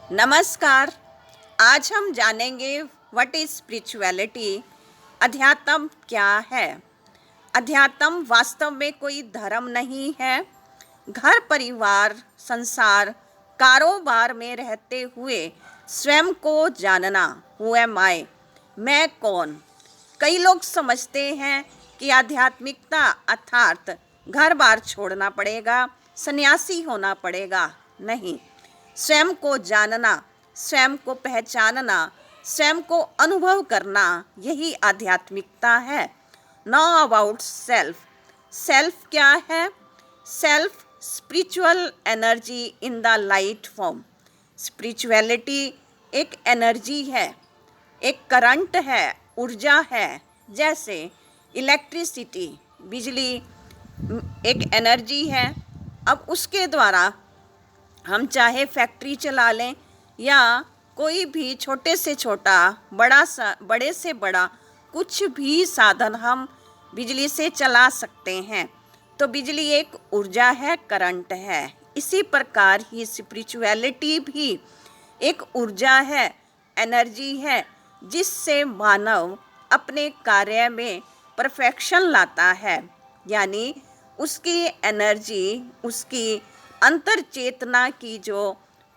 नमस्कार। आज हम जानेंगे व्हाट इज स्पिरिचुअलिटी। अध्यात्म क्या है? अध्यात्म वास्तव में कोई धर्म नहीं है। घर परिवार संसार कारोबार में रहते हुए स्वयं को जानना, हु एम आई, मैं कौन। कई लोग समझते हैं कि आध्यात्मिकता अर्थात घर बार छोड़ना पड़ेगा, सन्यासी होना पड़ेगा। नहीं, स्वयं को जानना, स्वयं को पहचानना, स्वयं को अनुभव करना, यही आध्यात्मिकता है। Know about self. सेल्फ क्या है? Self spiritual energy in the light form. Spirituality एक एनर्जी है, एक करंट है, ऊर्जा है। जैसे इलेक्ट्रिसिटी, बिजली एक एनर्जी है। अब उसके द्वारा हम चाहे फैक्ट्री चला लें या कोई भी छोटे से छोटा बड़े से बड़ा कुछ भी साधन हम बिजली से चला सकते हैं। तो बिजली एक ऊर्जा है, करंट है। इसी प्रकार ही स्पिरिचुअलिटी भी एक ऊर्जा है, एनर्जी है, जिससे मानव अपने कार्य में परफेक्शन लाता है। यानी उसकी एनर्जी, उसकी अंतर चेतना की जो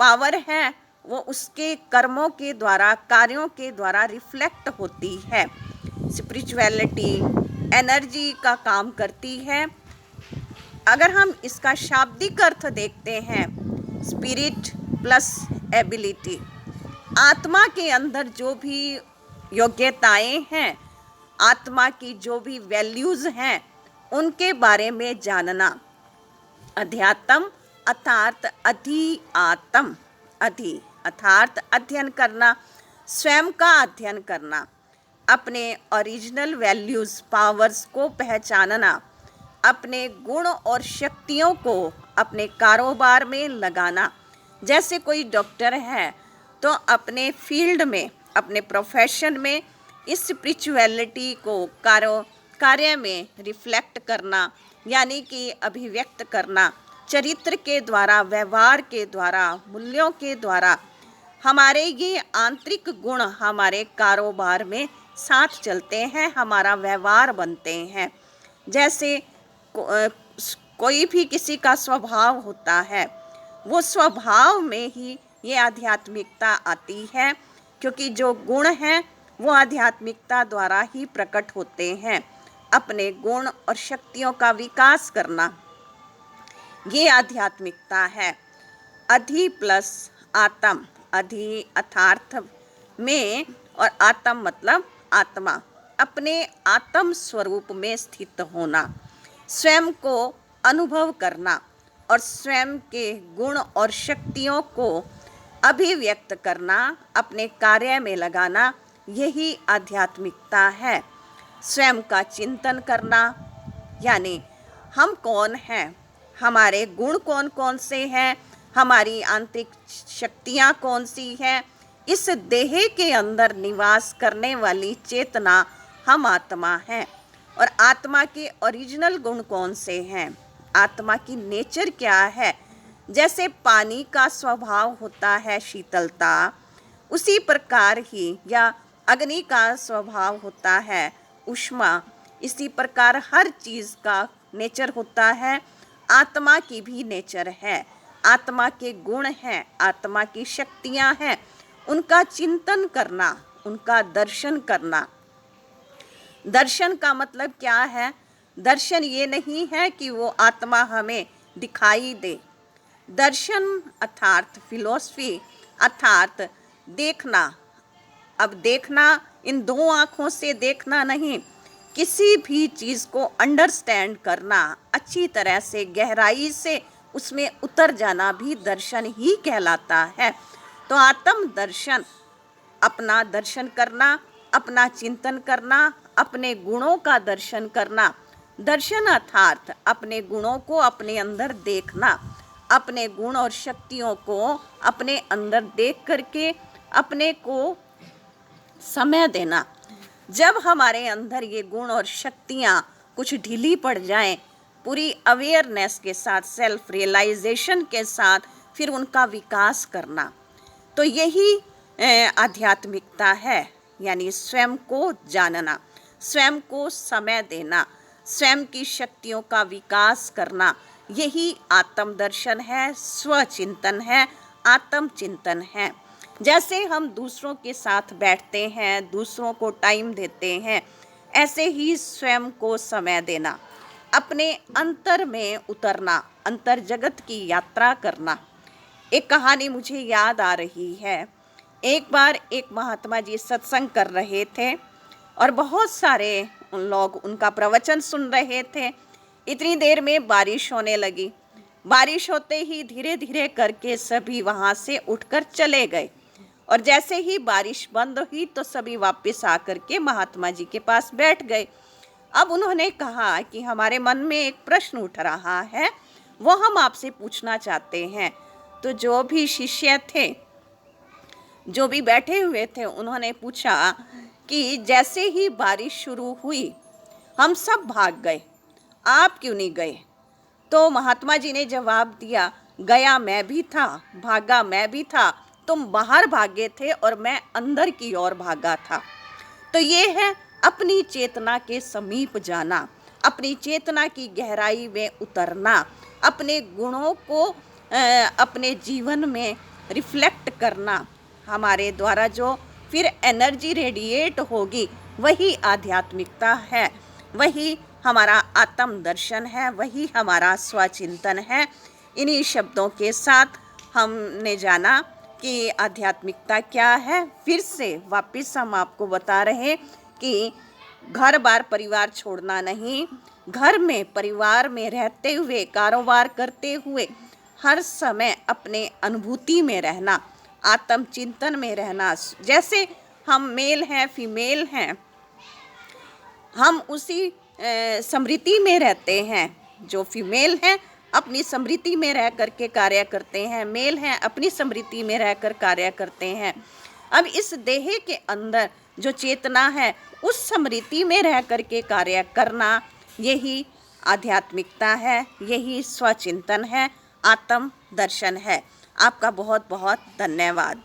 पावर है वो उसके कर्मों के द्वारा, कार्यों के द्वारा रिफ्लेक्ट होती है। स्पिरिचुअलिटी एनर्जी का काम करती है। अगर हम इसका शाब्दिक अर्थ देखते हैं, स्पिरिट प्लस एबिलिटी, आत्मा के अंदर जो भी योग्यताएं हैं, आत्मा की जो भी वैल्यूज़ हैं, उनके बारे में जानना। अध्यात्म अर्थात अधिआत्म, अधि अर्थात अध्ययन करना, स्वयं का अध्ययन करना, अपने ओरिजिनल वैल्यूज़ पावर्स को पहचानना, अपने गुण और शक्तियों को अपने कारोबार में लगाना। जैसे कोई डॉक्टर है तो अपने फील्ड में, अपने प्रोफेशन में इस स्पिरिचुअलिटी को कार्य में रिफ्लेक्ट करना, यानी कि अभिव्यक्त करना, चरित्र के द्वारा, व्यवहार के द्वारा, मूल्यों के द्वारा। हमारे ये आंतरिक गुण हमारे कारोबार में साथ चलते हैं, हमारा व्यवहार बनते हैं। जैसे कोई भी किसी का स्वभाव होता है, वो स्वभाव में ही ये आध्यात्मिकता आती है, क्योंकि जो गुण हैं वो आध्यात्मिकता द्वारा ही प्रकट होते हैं। अपने गुण और शक्तियों का विकास करना, ये आध्यात्मिकता है। अधि प्लस आत्म, अधि अर्थार्थ में और आत्म मतलब आत्मा, अपने आत्म स्वरूप में स्थित होना, स्वयं को अनुभव करना और स्वयं के गुण और शक्तियों को अभिव्यक्त करना, अपने कार्य में लगाना, यही आध्यात्मिकता है। स्वयं का चिंतन करना, यानी हम कौन हैं, हमारे गुण कौन कौन से हैं, हमारी आंतरिक शक्तियाँ कौन सी हैं। इस देह के अंदर निवास करने वाली चेतना हम आत्मा हैं। और आत्मा के ओरिजिनल गुण कौन से हैं, आत्मा की नेचर क्या है। जैसे पानी का स्वभाव होता है शीतलता, उसी प्रकार ही या अग्नि का स्वभाव होता है ऊष्मा, इसी प्रकार हर चीज़ का नेचर होता है। आत्मा की भी नेचर है, आत्मा के गुण हैं, आत्मा की शक्तियाँ हैं, उनका चिंतन करना, उनका दर्शन करना। दर्शन का मतलब क्या है? दर्शन ये नहीं है कि वो आत्मा हमें दिखाई दे। दर्शन अर्थात फिलॉसफी अर्थात देखना। अब देखना इन दो आँखों से देखना नहीं, किसी भी चीज़ को अंडरस्टैंड करना, अच्छी तरह से गहराई से उसमें उतर जाना भी दर्शन ही कहलाता है। तो आत्म दर्शन, अपना दर्शन करना, अपना चिंतन करना, अपने गुणों का दर्शन करना। दर्शन अर्थात अपने गुणों को अपने अंदर देखना, अपने गुण और शक्तियों को अपने अंदर देख करके अपने को समय देना। जब हमारे अंदर ये गुण और शक्तियाँ कुछ ढीली पड़ जाएं, पूरी अवेयरनेस के साथ, सेल्फ रियलाइजेशन के साथ फिर उनका विकास करना। तो यही आध्यात्मिकता है, यानी स्वयं को जानना, स्वयं को समय देना, स्वयं की शक्तियों का विकास करना, यही आत्मदर्शन है, स्वचिंतन है, आत्मचिंतन है। जैसे हम दूसरों के साथ बैठते हैं, दूसरों को टाइम देते हैं, ऐसे ही स्वयं को समय देना, अपने अंतर में उतरना, अंतर जगत की यात्रा करना। एक कहानी मुझे याद आ रही है। एक बार एक महात्मा जी सत्संग कर रहे थे और बहुत सारे लोग उनका प्रवचन सुन रहे थे। इतनी देर में बारिश होने लगी। बारिश होते ही धीरे धीरे करके सभी वहाँ से उठकर चले गए और जैसे ही बारिश बंद हुई तो सभी वापस आकर के महात्मा जी के पास बैठ गए। अब उन्होंने कहा कि हमारे मन में एक प्रश्न उठ रहा है, वो हम आपसे पूछना चाहते हैं। तो जो भी शिष्य थे, जो भी बैठे हुए थे, उन्होंने पूछा कि जैसे ही बारिश शुरू हुई हम सब भाग गए, आप क्यों नहीं गए? तो महात्मा जी ने जवाब दिया, गया मैं भी था, भागा मैं भी था, तुम बाहर भागे थे और मैं अंदर की ओर भागा था। तो ये है अपनी चेतना के समीप जाना, अपनी चेतना की गहराई में उतरना, अपने गुणों को अपने जीवन में रिफ्लेक्ट करना। हमारे द्वारा जो फिर एनर्जी रेडिएट होगी, वही आध्यात्मिकता है, वही हमारा आत्म दर्शन है, वही हमारा स्वचिंतन है। इन्हीं शब्दों के साथ हमने जाना कि आध्यात्मिकता क्या है। फिर से वापस हम आपको बता रहे कि घर बार परिवार छोड़ना नहीं, घर में परिवार में रहते हुए, कारोबार करते हुए हर समय अपने अनुभूति में रहना, आत्मचिंतन में रहना। जैसे हम मेल हैं, फीमेल हैं, हम उसी समृद्धि में रहते हैं। जो फीमेल हैं अपनी समृद्धि में रह करके कार्य करते हैं, मेल हैं अपनी समृद्धि में रहकर कार्य करते हैं। अब इस देह के अंदर जो चेतना है, उस समृद्धि में रह करके कार्य करना, यही आध्यात्मिकता है, यही स्वचिंतन है, आत्म दर्शन है। आपका बहुत बहुत धन्यवाद।